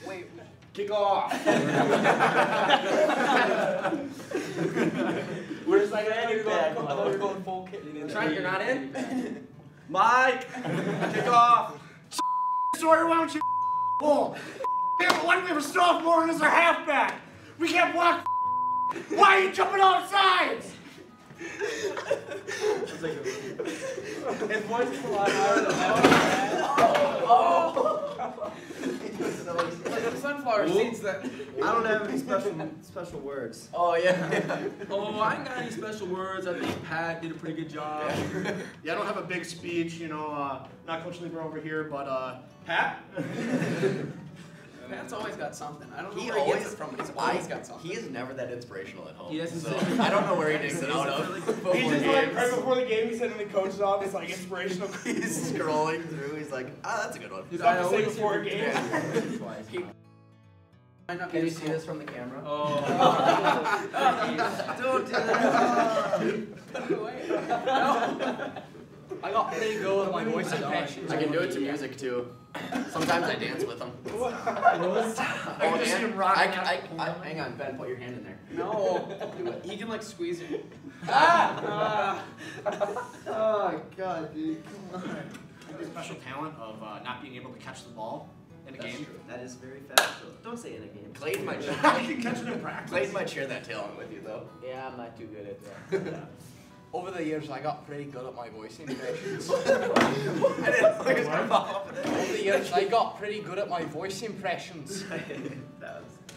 Wait. Kick off. Where's like we're going full kick. Trent, you're not in? Mike, kick off. Sorry, why don't you bull? Why do we have a sophomore and as our halfback? We can't block. Why are you jumping off sides? His voice is a lot higher than that. The sunflower seeds that. I don't have any special words. Oh yeah. Oh, I ain't got any special words. I think Pat did a pretty good job. Yeah, I don't have a big speech, you know, not Coach Lieber over here, but Pat? Pat's always got something. I don't know He where he always- gets it from, but he's always got something. He is never that inspirational at home. He doesn't so say- I don't know where he takes it out of. He's just like, right before the game, he said in the coach's office, like, inspirational. He's scrolling through. He's like, ah, that's a good one. Dude, Something I to say always before a game. Can you see this from the camera? Oh. Don't do that. Put it away. I got pretty good with my voice impressions. I can do it to music too. Sometimes I dance with them. I can just see him rocking out. Hang on, Ben, put your hand in there. No. He can like squeeze it. Oh, God, dude. Come on. The special talent of not being able to catch the ball in a game. That is very factual. Don't say in a game. Clayton might I can catch it in practice. Clayton might share that talent with you, though. Yeah, I'm not too good at that. Over the years, I got pretty good at my voice impressions. I didn't know he was going to follow up with it. Over the years, I got pretty good at my voice impressions.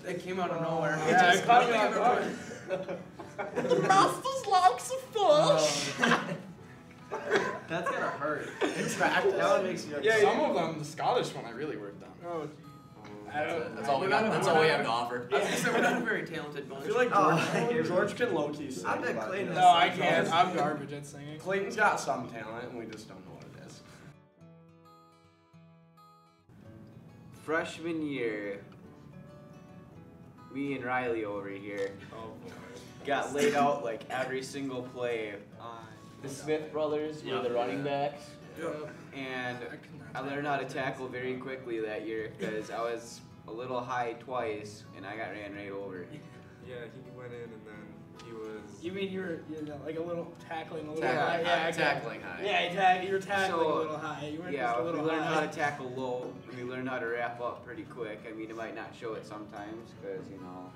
They came out of nowhere. Yeah, I caught me on guard. Master's likes a fish. That's gonna hurt. That one makes you. Yeah, some of them, the Scottish one, I really worked on. Oh, That's all we got. That's all we have to offer. I was gonna say, we're not a very talented bunch. I feel like George can low-key sing. I bet Clayton. no, I can't. I'm garbage at singing. Clayton's got some talent, and we just don't know what it is. Freshman year, me and Riley over here got laid out like every single play. The Smith brothers were the running backs. And I learned how to tackle very quickly that year because I was a little high twice and I got ran right over. Yeah, he went in and then he was. You mean you were like a little tackling a little Tackling high? high. Yeah, Tackling high. Yeah, you were tackling So, a little high. You weren't Yeah, just a we little learned how high. to tackle low. We learned how to wrap up pretty quick. I mean, it might not show it sometimes because, you know.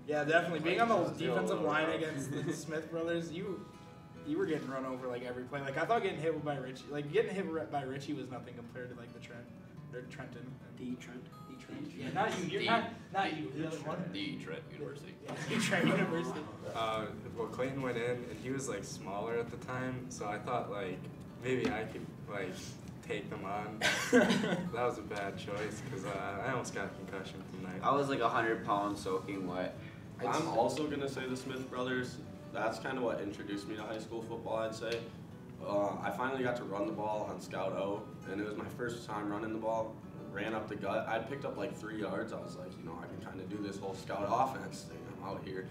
Yeah, definitely. Being on the Still a defensive little line rough. against the Smith brothers, you were getting run over like every play. Like I thought getting hit by Richie, like getting hit by Richie was nothing compared to like the Trenton. Trent. Yeah, not you. You're not you. The other one. The Trent University. Yeah, Trent University. Well, Clayton went in and he was like smaller at the time, so I thought like maybe I could like take them on. That was a bad choice because I almost got a concussion tonight. I was like 100 pounds soaking wet. I'm also going to say the Smith brothers. That's kind of what introduced me to high school football, I'd say. I finally got to run the ball on Scout O, and it was my first time running the ball. Ran up the gut. I'd picked up like 3 yards. I was like, you know, I can kind of do this whole Scout offense thing. I'm out here.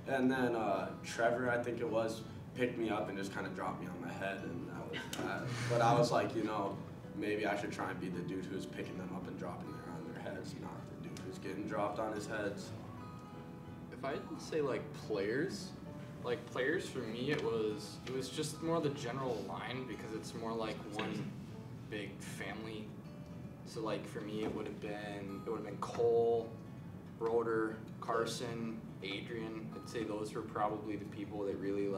And then Trevor, I think it was, picked me up and just kind of dropped me on my head, and that was that. But I was like, you know, maybe I should try and be the dude who's picking them up and dropping them on their heads, not the dude who's getting dropped on his heads. If I didn't say like players for me it was just more the general line because it's more like one big family. So like for me it would have been Cole, Roder, Carson, Adrian. I'd say those were probably the people that really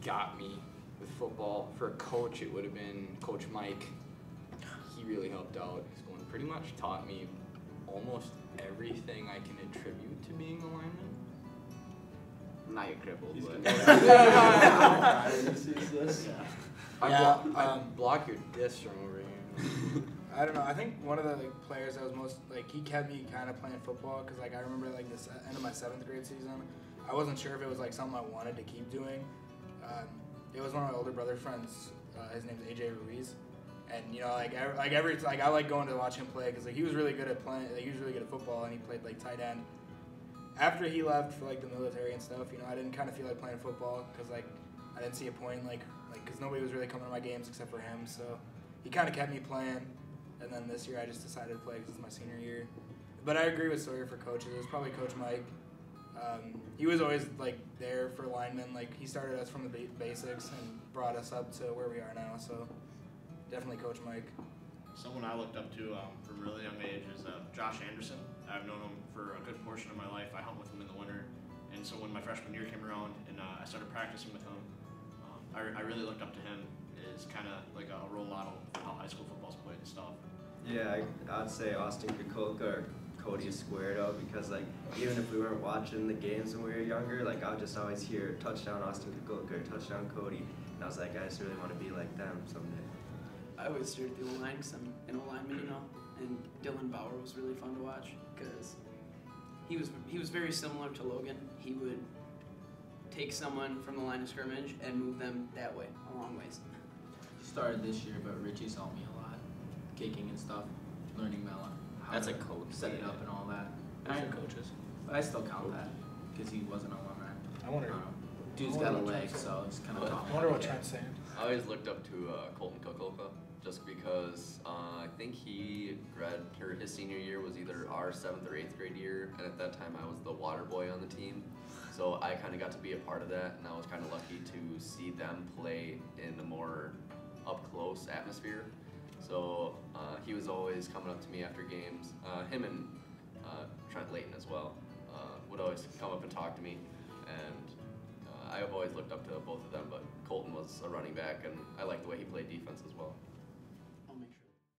got me with football. For a coach it would have been Coach Mike. He really helped out. He's going pretty much taught me almost everything I can attribute to being a lineman. Now you're crippled, but. Block your disc from over here. I don't know. I think one of the players that was most he kept me kind of playing football because I remember this end of my 7th grade season. I wasn't sure if it was something I wanted to keep doing. It was one of my older brother friends. His name's AJ Ruiz, and you know I like going to watch him play because he was really good at playing. He was really good at football, and he played tight end. After he left for the military and stuff, you know, I didn't kind of feel like playing football because I didn't see a point because nobody was really coming to my games except for him. So he kind of kept me playing. And then this year I just decided to play because it's my senior year. But I agree with Sawyer for coaches. It was probably Coach Mike. He was always like there for linemen. Like he started us from the basics and brought us up to where we are now. So definitely Coach Mike. Someone I looked up to from a really young age is Josh Anderson. I've known him for a good portion of my life. I helped with him in the winter. And so when my freshman year came around and I started practicing with him, I really looked up to him as kind of like a role model for how high school football's played and stuff. Yeah, I'd say Austin Kukulka or Cody Squared up because like even if we weren't watching the games when we were younger, like I would just always hear touchdown Austin Kukulka or touchdown Cody, and I was like, I just really want to be like them someday. I always steered the O-line because I'm an O-lineman, you know, and Dylan Bauer was really fun to watch because he was very similar to Logan. He would take someone from the line of scrimmage and move them that way, a long ways. Started this year, but Richie's helped me a lot, kicking and stuff, learning how That's to a coach. set it up and all that. Those are coaches. But I still count that because he wasn't an alumni. I wonder. Dude's got a leg, so it's kind of tough. I wonder what Trent's saying. I always looked up to Colton Kukulka just because I think his senior year was either our 7th or 8th grade year, and at that time I was the water boy on the team. So I kind of got to be a part of that, and I was kind of lucky to see them play in a more up-close atmosphere. So he was always coming up to me after games. Him and Trent Layton as well would always come up and talk to me, and I've always looked up to both of them, but Colton was a running back, and I liked the way he played defense as well.